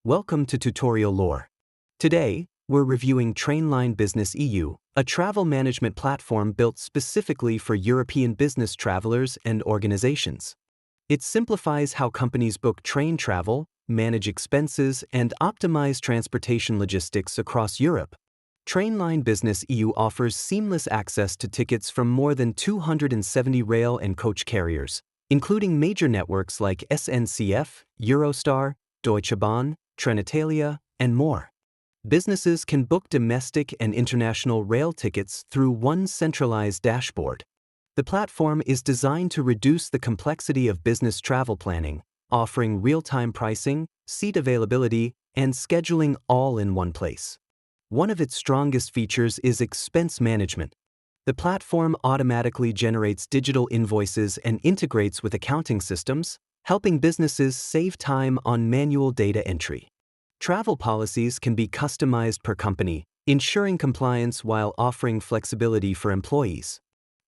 Welcome to Tutorial Lore. Today, we're reviewing Trainline Business EU, a travel management platform built specifically for European business travelers and organizations. It simplifies how companies book train travel, manage expenses, and optimize transportation logistics across Europe. Trainline Business EU offers seamless access to tickets from more than 270 rail and coach carriers, including major networks like SNCF, Eurostar, Deutsche Bahn, Trenitalia, and more. Businesses can book domestic and international rail tickets through one centralized dashboard. The platform is designed to reduce the complexity of business travel planning, offering real-time pricing, seat availability, and scheduling all in one place. One of its strongest features is expense management. The platform automatically generates digital invoices and integrates with accounting systems, helping businesses save time on manual data entry. Travel policies can be customized per company, ensuring compliance while offering flexibility for employees.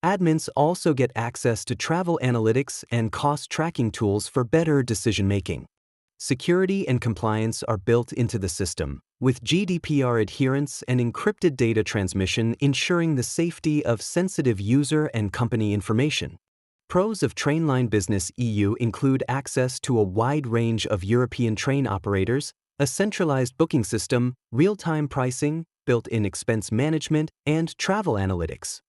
Admins also get access to travel analytics and cost tracking tools for better decision-making. Security and compliance are built into the system, with GDPR adherence and encrypted data transmission ensuring the safety of sensitive user and company information. Pros of Trainline Business EU include access to a wide range of European train operators, a centralized booking system, real-time pricing, built-in expense management, and travel analytics.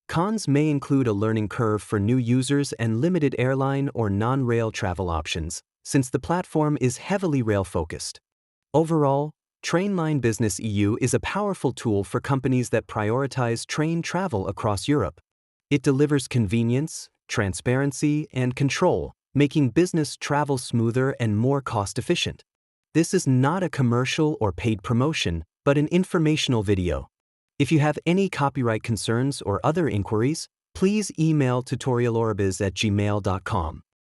Cons may include a learning curve for new users and limited airline or non-rail travel options, since the platform is heavily rail-focused. Overall, Trainline Business EU is a powerful tool for companies that prioritize train travel across Europe. It delivers convenience, transparency, and control, making business travel smoother and more cost-efficient. This is not a commercial or paid promotion, but an informational video. If you have any copyright concerns or other inquiries, please email tutorialorbiz@gmail.com.